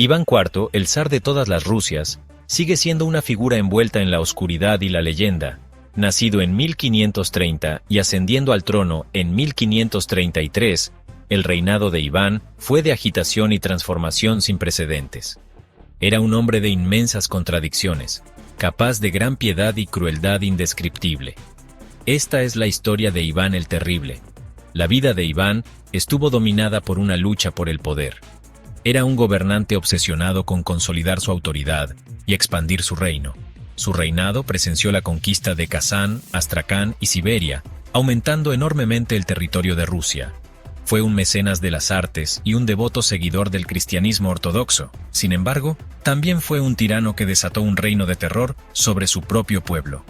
Iván IV, el zar de todas las Rusias, sigue siendo una figura envuelta en la oscuridad y la leyenda. Nacido en 1530 y ascendiendo al trono en 1533, el reinado de Iván fue de agitación y transformación sin precedentes. Era un hombre de inmensas contradicciones, capaz de gran piedad y crueldad indescriptible. Esta es la historia de Iván el Terrible. La vida de Iván estuvo dominada por una lucha por el poder. Era un gobernante obsesionado con consolidar su autoridad y expandir su reino. Su reinado presenció la conquista de Kazán, Astracán y Siberia, aumentando enormemente el territorio de Rusia. Fue un mecenas de las artes y un devoto seguidor del cristianismo ortodoxo. Sin embargo, también fue un tirano que desató un reino de terror sobre su propio pueblo.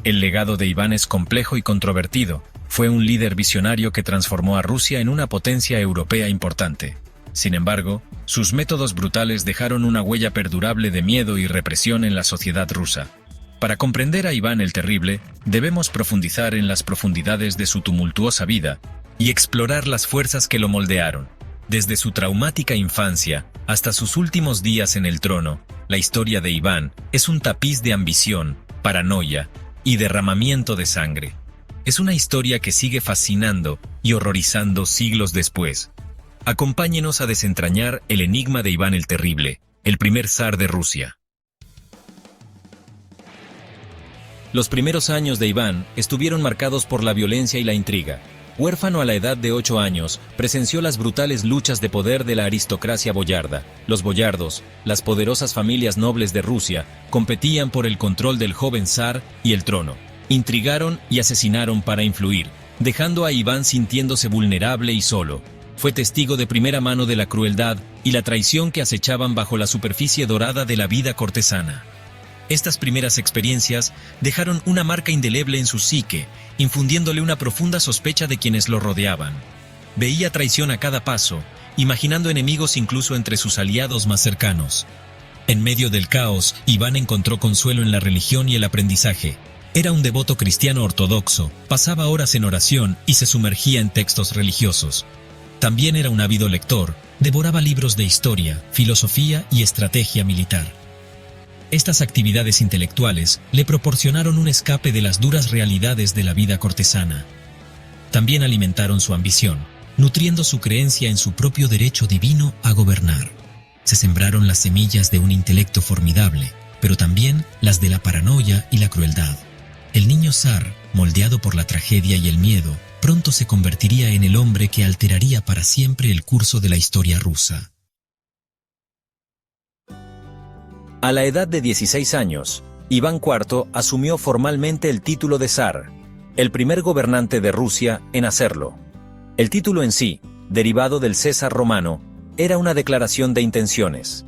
El legado de Iván es complejo y controvertido. Fue un líder visionario que transformó a Rusia en una potencia europea importante. Sin embargo, sus métodos brutales dejaron una huella perdurable de miedo y represión en la sociedad rusa. Para comprender a Iván el Terrible, debemos profundizar en las profundidades de su tumultuosa vida y explorar las fuerzas que lo moldearon. Desde su traumática infancia hasta sus últimos días en el trono, la historia de Iván es un tapiz de ambición, paranoia y derramamiento de sangre. Es una historia que sigue fascinando y horrorizando siglos después. Acompáñenos a desentrañar el enigma de Iván el Terrible, el primer zar de Rusia. Los primeros años de Iván estuvieron marcados por la violencia y la intriga. Huérfano a la edad de 8 años, presenció las brutales luchas de poder de la aristocracia boyarda. Los boyardos, las poderosas familias nobles de Rusia, competían por el control del joven zar y el trono. Intrigaron y asesinaron para influir, dejando a Iván sintiéndose vulnerable y solo. Fue testigo de primera mano de la crueldad y la traición que acechaban bajo la superficie dorada de la vida cortesana. Estas primeras experiencias dejaron una marca indeleble en su psique, infundiéndole una profunda sospecha de quienes lo rodeaban. Veía traición a cada paso, imaginando enemigos incluso entre sus aliados más cercanos. En medio del caos, Iván encontró consuelo en la religión y el aprendizaje. Era un devoto cristiano ortodoxo, pasaba horas en oración y se sumergía en textos religiosos. También era un ávido lector, devoraba libros de historia, filosofía y estrategia militar. Estas actividades intelectuales le proporcionaron un escape de las duras realidades de la vida cortesana. También alimentaron su ambición, nutriendo su creencia en su propio derecho divino a gobernar. Se sembraron las semillas de un intelecto formidable, pero también las de la paranoia y la crueldad. El niño zar, moldeado por la tragedia y el miedo, pronto se convertiría en el hombre que alteraría para siempre el curso de la historia rusa. A la edad de 16 años, Iván IV asumió formalmente el título de zar, el primer gobernante de Rusia en hacerlo. El título en sí, derivado del César romano, era una declaración de intenciones.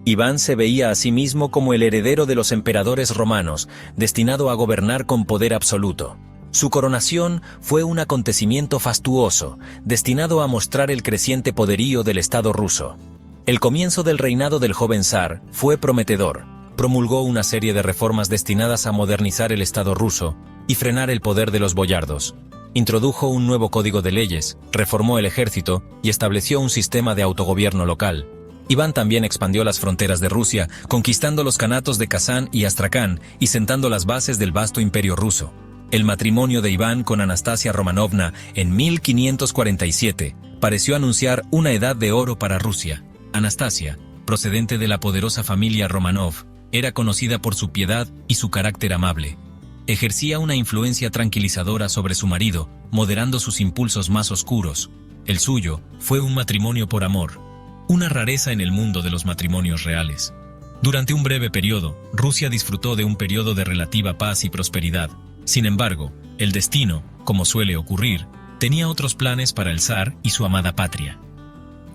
Iván se veía a sí mismo como el heredero de los emperadores romanos, destinado a gobernar con poder absoluto. Su coronación fue un acontecimiento fastuoso, destinado a mostrar el creciente poderío del Estado ruso. El comienzo del reinado del joven zar fue prometedor. Promulgó una serie de reformas destinadas a modernizar el Estado ruso y frenar el poder de los boyardos. Introdujo un nuevo código de leyes, reformó el ejército y estableció un sistema de autogobierno local. Iván también expandió las fronteras de Rusia, conquistando los kanatos de Kazán y Astracán y sentando las bases del vasto imperio ruso. El matrimonio de Iván con Anastasia Romanovna en 1547 pareció anunciar una edad de oro para Rusia. Anastasia, procedente de la poderosa familia Romanov, era conocida por su piedad y su carácter amable. Ejercía una influencia tranquilizadora sobre su marido, moderando sus impulsos más oscuros. El suyo fue un matrimonio por amor, una rareza en el mundo de los matrimonios reales. Durante un breve periodo, Rusia disfrutó de un periodo de relativa paz y prosperidad. Sin embargo, el destino, como suele ocurrir, tenía otros planes para el zar y su amada patria.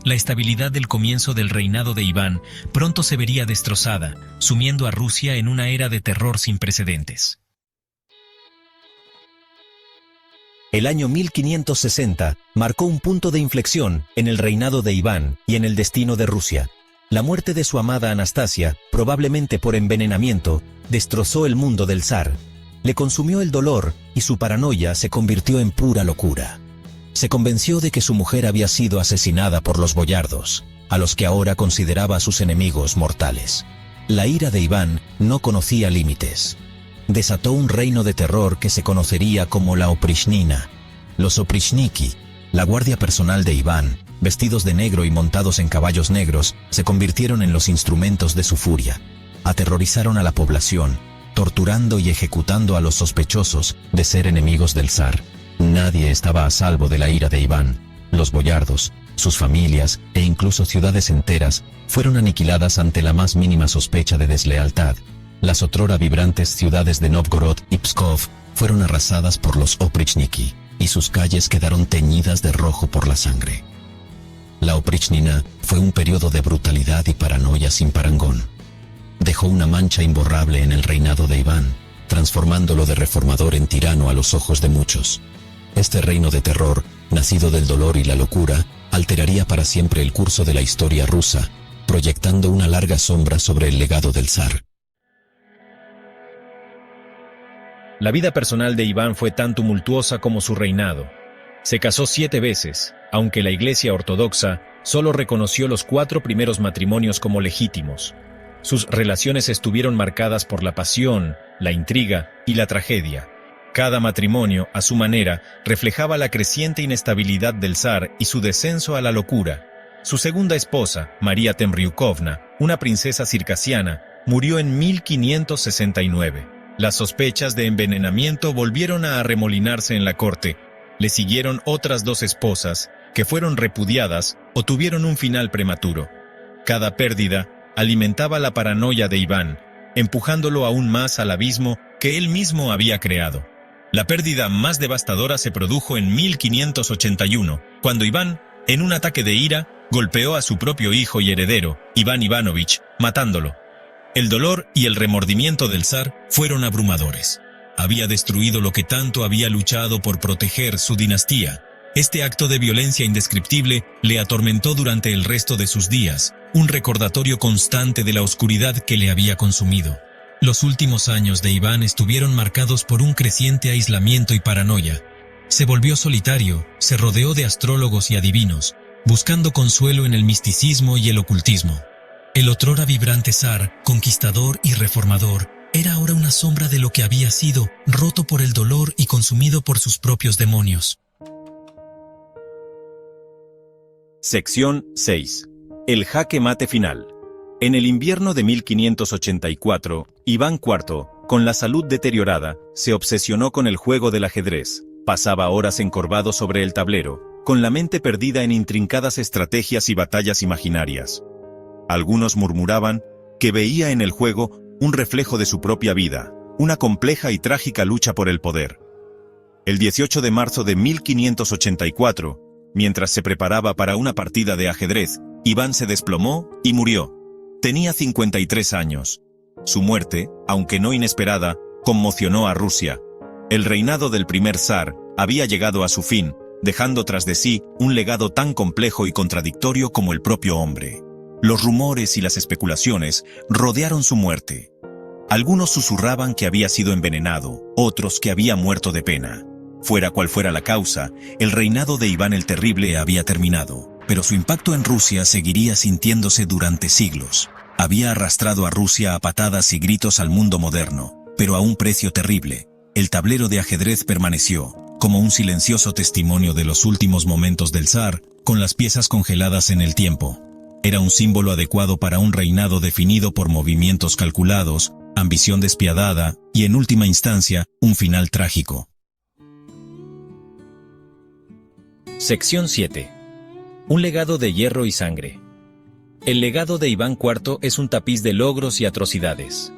La estabilidad del comienzo del reinado de Iván pronto se vería destrozada, sumiendo a Rusia en una era de terror sin precedentes. El año 1560 marcó un punto de inflexión en el reinado de Iván y en el destino de Rusia. La muerte de su amada Anastasia, probablemente por envenenamiento, destrozó el mundo del zar. Le consumió el dolor y su paranoia se convirtió en pura locura. Se convenció de que su mujer había sido asesinada por los boyardos. a los que ahora consideraba sus enemigos mortales. La ira de Iván no conocía límites. Desató un reino de terror que se conocería como la Oprichnina. Los Oprichniki, la guardia personal de Iván, vestidos de negro y montados en caballos negros, se convirtieron en los instrumentos de su furia. Aterrorizaron a la población, torturando y ejecutando a los sospechosos de ser enemigos del zar. Nadie estaba a salvo de la ira de Iván. Los boyardos, sus familias e incluso ciudades enteras fueron aniquiladas ante la más mínima sospecha de deslealtad. Las otrora vibrantes ciudades de Novgorod y Pskov fueron arrasadas por los Oprichniki, y sus calles quedaron teñidas de rojo por la sangre. La Oprichnina fue un periodo de brutalidad y paranoia sin parangón. Dejó una mancha imborrable en el reinado de Iván, transformándolo de reformador en tirano a los ojos de muchos. Este reino de terror, nacido del dolor y la locura, alteraría para siempre el curso de la historia rusa, proyectando una larga sombra sobre el legado del zar. La vida personal de Iván fue tan tumultuosa como su reinado. Se casó 7 veces, aunque la Iglesia Ortodoxa solo reconoció los 4 primeros matrimonios como legítimos. Sus relaciones estuvieron marcadas por la pasión, la intriga y la tragedia. Cada matrimonio, a su manera, reflejaba la creciente inestabilidad del zar y su descenso a la locura. Su segunda esposa, María Temryukovna, una princesa circasiana, murió en 1569. Las sospechas de envenenamiento volvieron a arremolinarse en la corte. Le siguieron otras 2 esposas, que fueron repudiadas o tuvieron un final prematuro. Cada pérdida alimentaba la paranoia de Iván, empujándolo aún más al abismo que él mismo había creado. La pérdida más devastadora se produjo en 1581, cuando Iván, en un ataque de ira, golpeó a su propio hijo y heredero, Iván Ivanovich, matándolo. El dolor y el remordimiento del zar fueron abrumadores. Había destruido lo que tanto había luchado por proteger su dinastía. Este acto de violencia indescriptible le atormentó durante el resto de sus días, un recordatorio constante de la oscuridad que le había consumido. Los últimos años de Iván estuvieron marcados por un creciente aislamiento y paranoia. Se volvió solitario, se rodeó de astrólogos y adivinos, buscando consuelo en el misticismo y el ocultismo. El otrora vibrante zar, conquistador y reformador, era ahora una sombra de lo que había sido, roto por el dolor y consumido por sus propios demonios. Sección 6. El jaque mate final. En el invierno de 1584, Iván IV, con la salud deteriorada, se obsesionó con el juego del ajedrez. Pasaba horas encorvado sobre el tablero, con la mente perdida en intrincadas estrategias y batallas imaginarias. Algunos murmuraban que veía en el juego un reflejo de su propia vida, una compleja y trágica lucha por el poder. El 18 de marzo de 1584, mientras se preparaba para una partida de ajedrez, Iván se desplomó y murió. Tenía 53 años. Su muerte, aunque no inesperada, conmocionó a Rusia. El reinado del primer zar había llegado a su fin, dejando tras de sí un legado tan complejo y contradictorio como el propio hombre. Los rumores y las especulaciones rodearon su muerte. Algunos susurraban que había sido envenenado, otros que había muerto de pena. Fuera cual fuera la causa, el reinado de Iván el Terrible había terminado, pero su impacto en Rusia seguiría sintiéndose durante siglos. Había arrastrado a Rusia a patadas y gritos al mundo moderno, pero a un precio terrible. El tablero de ajedrez permaneció, como un silencioso testimonio de los últimos momentos del zar, con las piezas congeladas en el tiempo. Era un símbolo adecuado para un reinado definido por movimientos calculados, ambición despiadada y, en última instancia, un final trágico. Sección 7. Un legado de hierro y sangre. El legado de Iván IV es un tapiz de logros y atrocidades.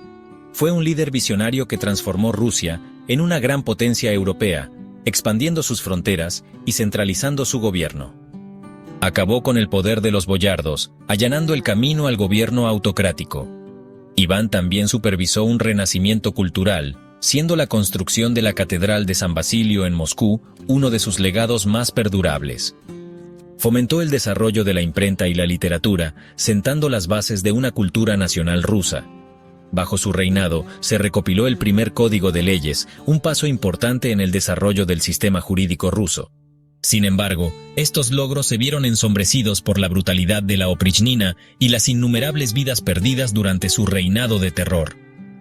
Fue un líder visionario que transformó Rusia en una gran potencia europea, expandiendo sus fronteras y centralizando su gobierno. Acabó con el poder de los boyardos, allanando el camino al gobierno autocrático. Iván también supervisó un renacimiento cultural, siendo la construcción de la Catedral de San Basilio en Moscú uno de sus legados más perdurables. Fomentó el desarrollo de la imprenta y la literatura, sentando las bases de una cultura nacional rusa. Bajo su reinado, se recopiló el primer código de leyes, un paso importante en el desarrollo del sistema jurídico ruso. Sin embargo, estos logros se vieron ensombrecidos por la brutalidad de la oprichnina y las innumerables vidas perdidas durante su reinado de terror.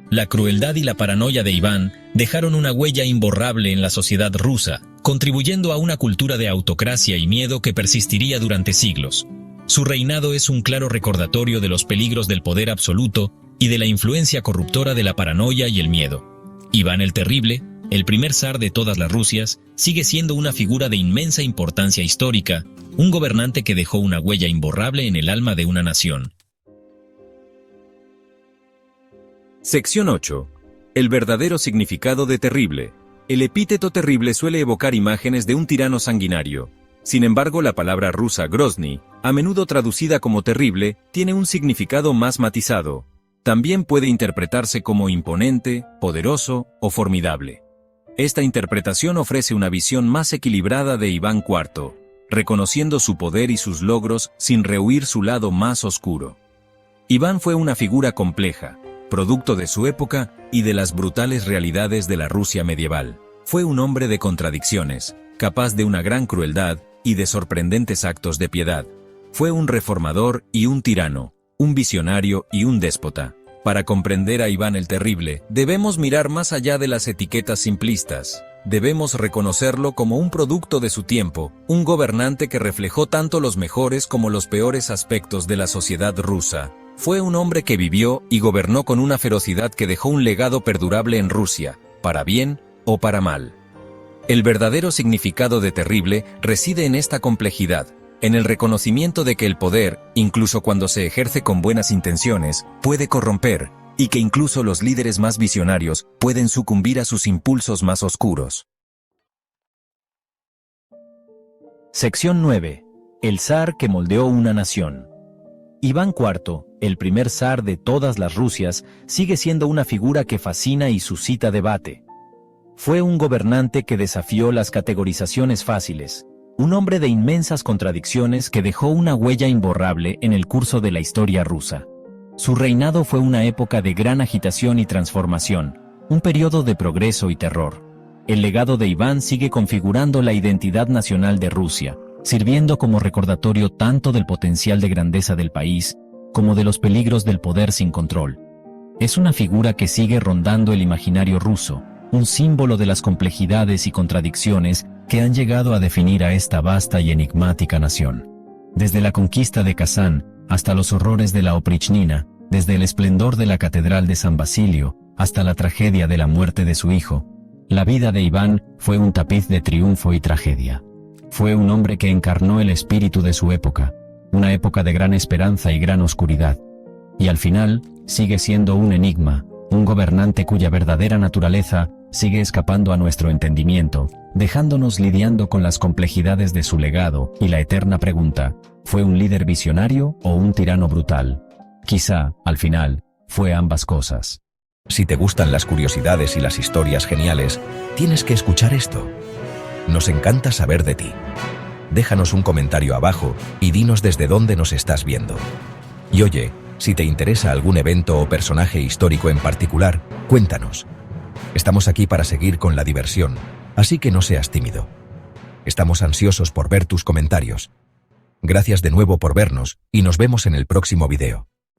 La crueldad y la paranoia de Iván dejaron una huella imborrable en la sociedad rusa, contribuyendo a una cultura de autocracia y miedo que persistiría durante siglos. Su reinado es un claro recordatorio de los peligros del poder absoluto y de la influencia corruptora de la paranoia y el miedo. Iván el Terrible, el primer zar de todas las Rusias, sigue siendo una figura de inmensa importancia histórica, un gobernante que dejó una huella imborrable en el alma de una nación. Sección 8. El verdadero significado de terrible. El epíteto terrible suele evocar imágenes de un tirano sanguinario. Sin embargo, la palabra rusa Grozny, a menudo traducida como terrible, tiene un significado más matizado. También puede interpretarse como imponente, poderoso o formidable. Esta interpretación ofrece una visión más equilibrada de Iván IV, reconociendo su poder y sus logros sin rehuir su lado más oscuro. Iván fue una figura compleja, producto de su época y de las brutales realidades de la Rusia medieval. Fue un hombre de contradicciones, capaz de una gran crueldad y de sorprendentes actos de piedad. Fue un reformador y un tirano, un visionario y un déspota. Para comprender a Iván el Terrible, debemos mirar más allá de las etiquetas simplistas. Debemos reconocerlo como un producto de su tiempo, un gobernante que reflejó tanto los mejores como los peores aspectos de la sociedad rusa. Fue un hombre que vivió y gobernó con una ferocidad que dejó un legado perdurable en Rusia, para bien o para mal. El verdadero significado de terrible reside en esta complejidad, en el reconocimiento de que el poder, incluso cuando se ejerce con buenas intenciones, puede corromper, y que incluso los líderes más visionarios pueden sucumbir a sus impulsos más oscuros. Sección 9. El zar que moldeó una nación. Iván IV, el primer zar de todas las Rusias, sigue siendo una figura que fascina y suscita debate. Fue un gobernante que desafió las categorizaciones fáciles, un hombre de inmensas contradicciones que dejó una huella imborrable en el curso de la historia rusa. Su reinado fue una época de gran agitación y transformación, un periodo de progreso y terror. El legado de Iván sigue configurando la identidad nacional de Rusia, sirviendo como recordatorio tanto del potencial de grandeza del país, como de los peligros del poder sin control. Es una figura que sigue rondando el imaginario ruso, un símbolo de las complejidades y contradicciones que han llegado a definir a esta vasta y enigmática nación. Desde la conquista de Kazán hasta los horrores de la oprichnina, desde el esplendor de la Catedral de San Basilio hasta la tragedia de la muerte de su hijo, la vida de Iván fue un tapiz de triunfo y tragedia. Fue un hombre que encarnó el espíritu de su época, una época de gran esperanza y gran oscuridad. Y al final, sigue siendo un enigma, un gobernante cuya verdadera naturaleza sigue escapando a nuestro entendimiento, dejándonos lidiando con las complejidades de su legado y la eterna pregunta, ¿fue un líder visionario o un tirano brutal? Quizá, al final, fue ambas cosas. Si te gustan las curiosidades y las historias geniales, tienes que escuchar esto. Nos encanta saber de ti. Déjanos un comentario abajo y dinos desde dónde nos estás viendo. Y oye, si te interesa algún evento o personaje histórico en particular, cuéntanos. Estamos aquí para seguir con la diversión, así que no seas tímido. Estamos ansiosos por ver tus comentarios. Gracias de nuevo por vernos y nos vemos en el próximo video.